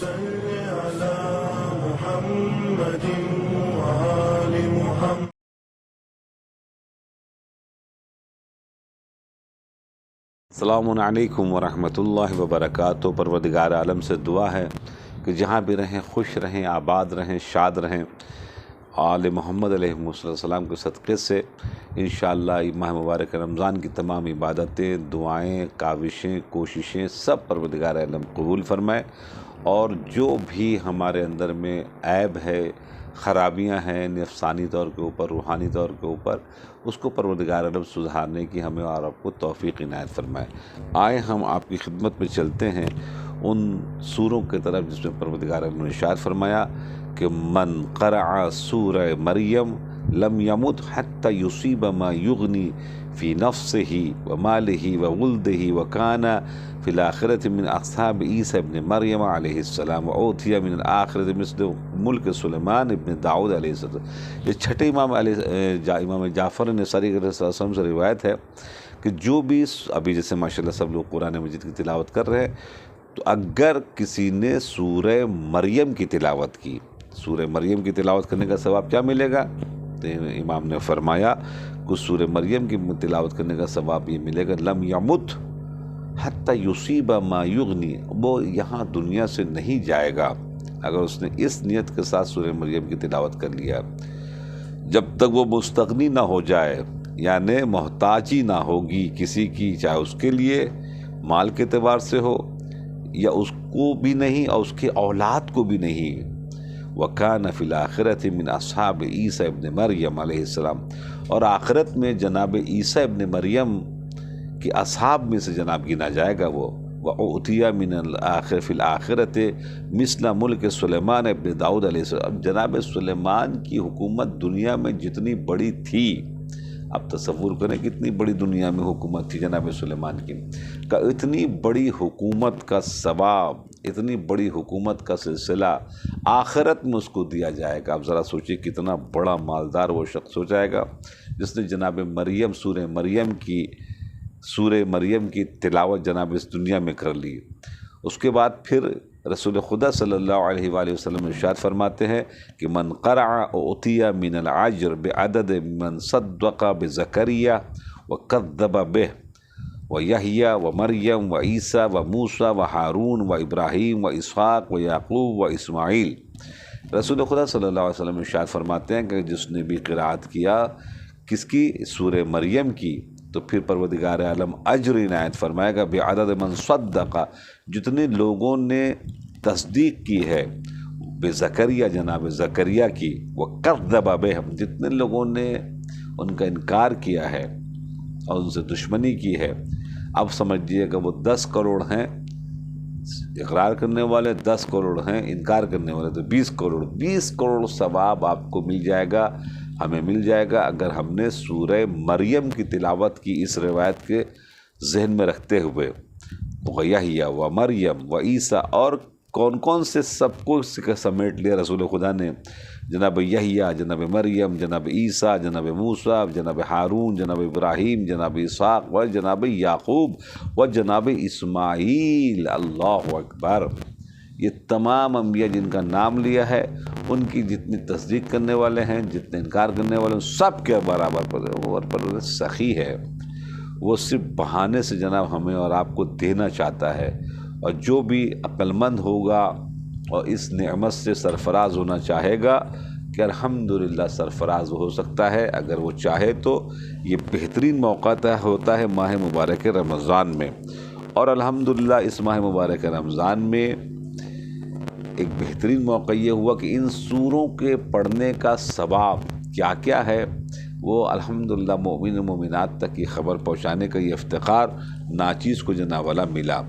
صل على محمد وآل محمد. السلام علیکم ورحمۃ اللہ وبرکاتہ. پروردگار عالم سے دعا ہے کہ جہاں بھی رہیں خوش رہیں، آباد رہیں، شاد رہیں. آل محمد علیہ السلام کے صدقے سے انشاءاللہ ماہ مبارک رمضان کی تمام عبادتیں، دعائیں، کاوشیں، کوششیں سب پروردگار عالم قبول فرمائے، اور جو بھی ہمارے اندر میں عیب ہے، خرابیاں ہیں نفسانی طور کے اوپر، روحانی طور کے اوپر، اس کو پروردگار عالم سدھارنے کی ہمیں اور آپ کو توفیق عنایت فرمائے. آئے ہم آپ کی خدمت میں چلتے ہیں ان سوروں کے طرف جس میں پروردگار عالم نے ارشاد فرمایا کہ من قرأ سورہ مریم لم یمت حتی یصیب ما یغنی فی نفسہ ومالہ وولدہ وکان فی الآخرۃ من اصحاب عیسی ابن مریم علیہ السلام واوتی من الآخرۃ مثل ملک سلیمان ابن داؤد علیہ السلام. یہ چھٹے امام جعفر نصاری علیہ السلام سے روایت ہے کہ جو بھی ابھی جیسے ماشاءاللہ سب لوگ قرآن مجید کی تلاوت کر رہے ہیں، تو اگر کسی نے سورہ مریم کی تلاوت کی، سورہ مریم کی تلاوت کرنے کا ثواب کیا ملے گا؟ تو امام نے فرمایا کہ سورہ مریم کی تلاوت کرنے کا ثواب یہ ملے گا لم یمت حتی یصیب ما یغنی، وہ یہاں دنیا سے نہیں جائے گا اگر اس نے اس نیت کے ساتھ سورہ مریم کی تلاوت کر لیا، جب تک وہ مستغنی نہ ہو جائے، یعنی محتاجی نہ ہوگی کسی کی، چاہے اس کے لیے مال کے اعتبار سے ہو یا اس کو بھی نہیں اور اس کے اولاد کو بھی نہیں. وَكَانَ فِي الْآخِرَةِ مِنْ أَصْحَابِ عِيسَى ابن مریم علیہ السلام، اور آخرت میں جناب عیسیٰ ابن مریم کے اصحاب میں سے جناب گنا جائے گا وہ. وَأُعْتِيَ مِنَ الْآخِرِ فِي الْآخِرَةِ مِثْلَ مُلْكِ سلیمان ابن داؤد علیہ السلام. جناب سلیمان کی حکومت دنیا میں جتنی بڑی تھی، اب تصور کریں کتنی بڑی دنیا میں حکومت تھی جناب سلیمان کی، کہ اتنی بڑی حکومت کا ثواب، اتنی بڑی حکومت کا سلسلہ آخرت میں اس کو دیا جائے گا. اب ذرا سوچیں کتنا بڑا مالدار وہ شخص ہو جائے گا جس نے جناب مریم سورہ مریم کی تلاوت جناب اس دنیا میں کر لی. اس کے بعد پھر رسول خدا صلی اللہ علیہ وآلہ وسلم ارشاد فرماتے ہیں کہ من قرأ اعطی من العجر بعدد من صدق بزکریا وکذب بہ ویحییٰ ومریم وعیسیٰ وموسیٰ وہارون وابراہیم واسحاق ویعقوب واسماعیل. رسول خدا صلی اللہ علیہ وسلم ارشاد فرماتے ہیں کہ جس نے بھی قرأت کیا کس کی؟ سورہ مریم کی، تو پھر پروردگار عالم اجر عنایت فرمائے گا بعدد من صدق، جتنے لوگوں نے تصدیق کی ہے بزکریا جناب زکریا کی، وکذب بہ، جتنے لوگوں نے ان کا انکار کیا ہے اور ان سے دشمنی کی ہے. اب سمجھیے کہ وہ 10 کروڑ ہیں اقرار کرنے والے، 10 کروڑ ہیں انکار کرنے والے، تو 20 کروڑ ثواب آپ کو مل جائے گا، ہمیں مل جائے گا اگر ہم نے سورہ مریم کی تلاوت کی اس روایت کے ذہن میں رکھتے ہوئے. ویحییٰ ومریم وعیسیٰ، اور کون کون سے سب کو سمیٹ لیا رسول خدا نے؟ جناب یحییٰ، جناب مریم، جناب عیسیٰ، جناب موسیٰ، جناب ہارون، جناب ابراہیم، جناب اسحاق و جناب یعقوب و جناب اسماعیل. اللہ اکبر! یہ تمام انبیاء جن کا نام لیا ہے، ان کی جتنی تصدیق کرنے والے ہیں، جتنے انکار کرنے والے ہیں، سب کے برابر پر سخی ہے. وہ صرف بہانے سے جناب ہمیں اور آپ کو دینا چاہتا ہے، اور جو بھی عقل مند ہوگا اور اس نعمت سے سرفراز ہونا چاہے گا کہ الحمدللہ سرفراز ہو سکتا ہے اگر وہ چاہے تو. یہ بہترین موقع ہوتا ہے ماہ مبارک رمضان میں، اور الحمدللہ اس ماہ مبارک رمضان میں ایک بہترین موقع یہ ہوا کہ ان سوروں کے پڑھنے کا ثواب کیا کیا ہے وہ الحمدللہ مومن و مومنات تک یہ خبر پہنچانے کا یہ افتخار ناچیز کو جناب والا ملا.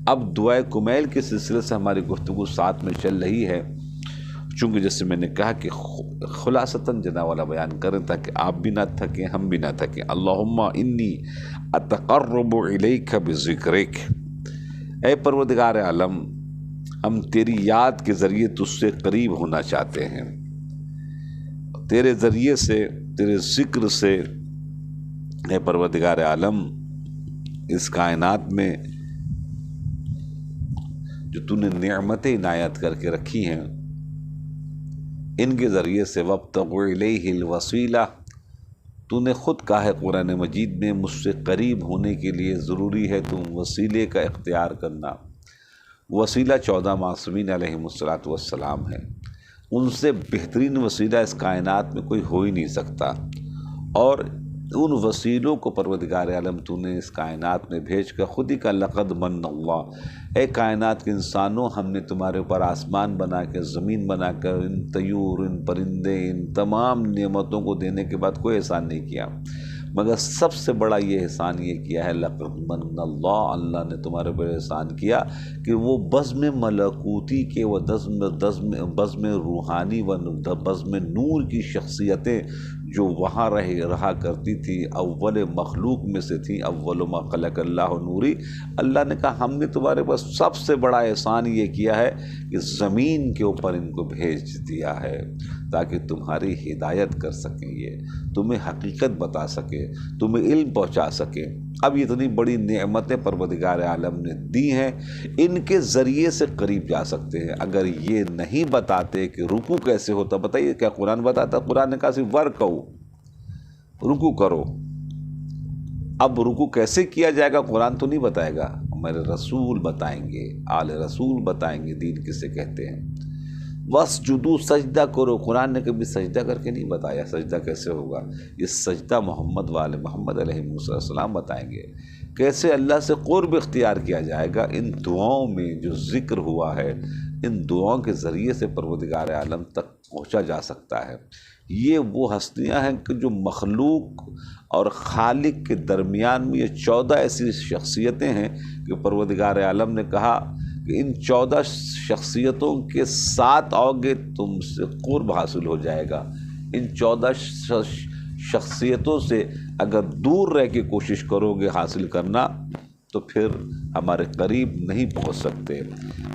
اب دعائے کمیل کے سلسلے سے ہماری گفتگو ساتھ میں چل رہی ہے، چونکہ جیسے میں نے کہا کہ خلاصتاً جناب والا بیان کریں تاکہ آپ بھی نہ تھکیں ہم بھی نہ تھکیں. اللہم انی اتقرب الیک بذکرک، اے پروردگار عالم ہم تیری یاد کے ذریعے تجھ سے قریب ہونا چاہتے ہیں، تیرے ذریعے سے، تیرے ذکر سے اے پروردگار عالم اس کائنات میں جو تو نے نعمتیں عنایت کر کے رکھی ہیں، ان کے ذریعے سے وابتغوا الیہ الوسیلہ، تو نے خود کہا ہے قرآن مجید میں مجھ سے قریب ہونے کے لیے ضروری ہے تم وسیلے کا اختیار کرنا۔ وسیلہ 14 معصومین علیہم السلام ہے، ان سے بہترین وسیلہ اس کائنات میں کوئی ہو ہی نہیں سکتا، اور ان وسیلوں کو پروردگار عالم تو نے اس کائنات میں بھیج کر خود ہی کا لقد من اللہ، اے کائنات کے انسانوں ہم نے تمہارے اوپر آسمان بنا کے، زمین بنا کر، ان طیور، ان پرندے، ان تمام نعمتوں کو دینے کے بعد کوئی احسان نہیں کیا، مگر سب سے بڑا یہ احسان یہ کیا ہے لقد من اللہ، اللہ نے تمہارے اوپر احسان کیا کہ وہ بزم ملکوتی کے، وہ بزم روحانی و بزم نور کی شخصیتیں جو وہاں رہا کرتی تھی، اول مخلوق میں سے تھیں، اول ما خلق اللہ نوری، اللہ نے کہا ہم نے تمہارے پاس سب سے بڑا احسان یہ کیا ہے کہ زمین کے اوپر ان کو بھیج دیا ہے تاکہ تمہاری ہدایت کر سکیں، یہ تمہیں حقیقت بتا سکے، تمہیں علم پہنچا سکے۔ اب اتنی بڑی نعمتیں پروردگار عالم نے دی ہیں، ان کے ذریعے سے قریب جا سکتے ہیں۔ اگر یہ نہیں بتاتے کہ رکوع کیسے ہوتا، بتائیے کیا قرآن بتاتا؟ قرآن نے کہا صرف ورکعوا، رکوع کرو۔ اب رکوع کیسے کیا جائے گا قرآن تو نہیں بتائے گا، ہمارے رسول بتائیں گے، آل رسول بتائیں گے دین کسے کہتے ہیں۔ وَاسْجُدُوا، سجدہ کرو، قرآن نے کبھی سجدہ کر کے نہیں بتایا سجدہ کیسے ہوگا، یہ سجدہ محمد والے محمد علیہ السلام بتائیں گے۔ کیسے اللہ سے قرب اختیار کیا جائے گا، ان دعاؤں میں جو ذکر ہوا ہے، ان دعاؤں کے ذریعے سے پروردگار عالم تک پہنچا جا سکتا ہے۔ یہ وہ ہستیاں ہیں کہ جو مخلوق اور خالق کے درمیان میں، یہ 14 ایسی شخصیتیں ہیں کہ پروردگار عالم نے کہا کہ ان 14 شخصیتوں کے ساتھ آؤ گے تم سے قرب حاصل ہو جائے گا۔ ان 14 شخصیتوں سے اگر دور رہ کے کوشش کرو گے حاصل کرنا تو پھر ہمارے قریب نہیں پہنچ سکتے۔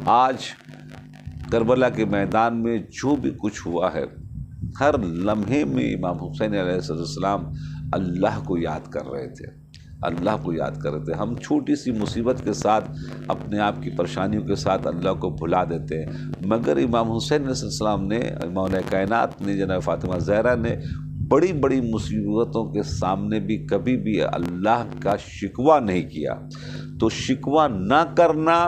آج کربلا کے میدان میں جو بھی کچھ ہوا ہے، ہر لمحے میں امام حسین علیہ السلام اللہ کو یاد کر رہے تھے، اللہ کو یاد کر رہے تھے۔ ہم چھوٹی سی مصیبت کے ساتھ، اپنے آپ کی پریشانیوں کے ساتھ اللہ کو بھلا دیتے ہیں، مگر امام حسین علیہ السلام نے، مولا کائنات نے، جناب فاطمہ زہرا نے بڑی بڑی مصیبتوں کے سامنے بھی کبھی بھی اللہ کا شکوہ نہیں کیا۔ تو شکوہ نہ کرنا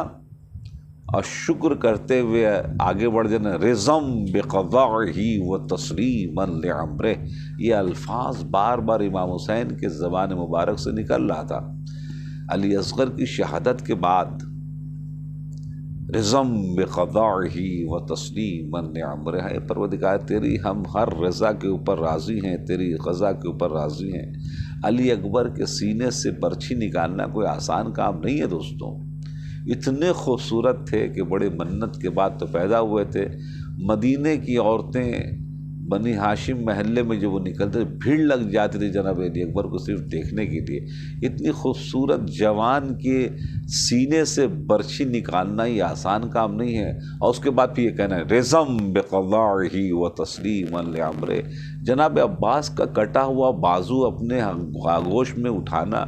اور شکر کرتے ہوئے آگے بڑھ جانا، رضم بقضائہ و تسلیما لامرہ، یہ الفاظ بار بار امام حسین کے زبان مبارک سے نکل رہا تھا۔ علی اصغر کی شہادت کے بعد رضم بقضائہ و تسلیما لامرہ، اے پروردگار تیری ہم ہر رضا کے اوپر راضی ہیں، تیری قضا کے اوپر راضی ہیں۔ علی اکبر کے سینے سے برچھی نکالنا کوئی آسان کام نہیں ہے دوستوں، اتنے خوبصورت تھے کہ بڑے منت کے بعد تو پیدا ہوئے تھے۔ مدینے کی عورتیں بنی ہاشم محلے میں جو وہ نکلتے بھیڑ لگ جاتی تھی جناب علی اکبر کو صرف دیکھنے کے لیے۔ اتنی خوبصورت جوان کے سینے سے برچھی نکالنا یہ آسان کام نہیں ہے، اور اس کے بعد پھر یہ کہنا ہے رضم بقضائہ و تسلیما لامرہ۔ جناب عباس کا کٹا ہوا بازو اپنے آغوش میں اٹھانا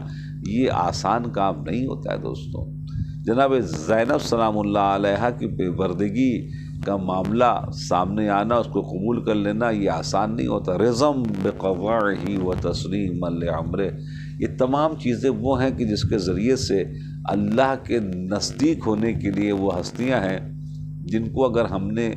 یہ آسان کام نہیں ہوتا ہے دوستوں۔ جناب زینب سلام اللہ علیہا کی بے پردگی کا معاملہ سامنے آنا، اس کو قبول کر لینا یہ آسان نہیں ہوتا۔ رضم بقضائہ و تسلیما لامرہ، یہ تمام چیزیں وہ ہیں کہ جس کے ذریعے سے اللہ کے نزدیک ہونے کے لیے وہ ہستیاں ہیں جن کو اگر ہم نے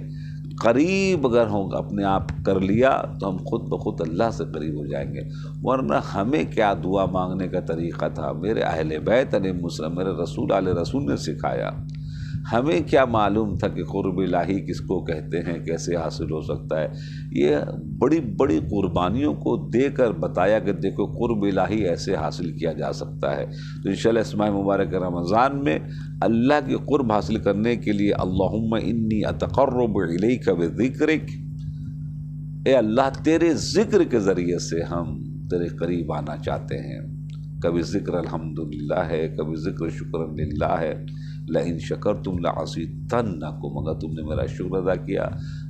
قریب اگر ہوں اپنے آپ کر لیا تو ہم خود بخود اللہ سے قریب ہو جائیں گے۔ ورنہ ہمیں کیا دعا مانگنے کا طریقہ تھا، میرے اہل بیت علیہ السلام، میرے رسول علیہ رسول نے سکھایا، ہمیں کیا معلوم تھا کہ قرب الہی کس کو کہتے ہیں، کیسے حاصل ہو سکتا ہے۔ یہ بڑی بڑی قربانیوں کو دے کر بتایا کہ دیکھو قرب الہی ایسے حاصل کیا جا سکتا ہے۔ تو انشاءاللہ اس ماہ مبارک رمضان میں اللہ کی قرب حاصل کرنے کے لیے اللہم انی اتقرب الیک بذکرک، اے اللہ تیرے ذکر کے ذریعے سے ہم تیرے قریب آنا چاہتے ہیں۔ کبھی ذکر الحمدللہ ہے، کبھی ذکر شکر للہ ہے، لئن شکرتم لازیدنکم، اگر تم نے میرا شکر ادا کیا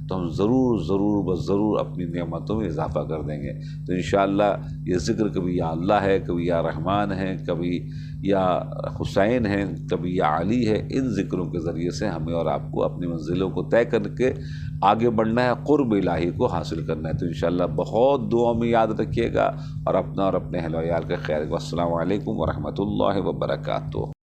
تو ہم ضرور ضرور بس ضرور اپنی نعمتوں میں اضافہ کر دیں گے۔ تو انشاءاللہ یہ ذکر کبھی یا اللہ ہے، کبھی یا رحمان ہے، کبھی یا حسین ہے، کبھی یا علی ہے، ان ذکروں کے ذریعے سے ہمیں اور آپ کو اپنی منزلوں کو طے کر کے آگے بڑھنا ہے، قرب الہی کو حاصل کرنا ہے۔ تو انشاءاللہ بہت دعاؤں میں یاد رکھیے گا اور اپنا اور اپنے اہل و عیال کا خیر۔ السلام علیکم ورحمۃ اللہ وبرکاتہ۔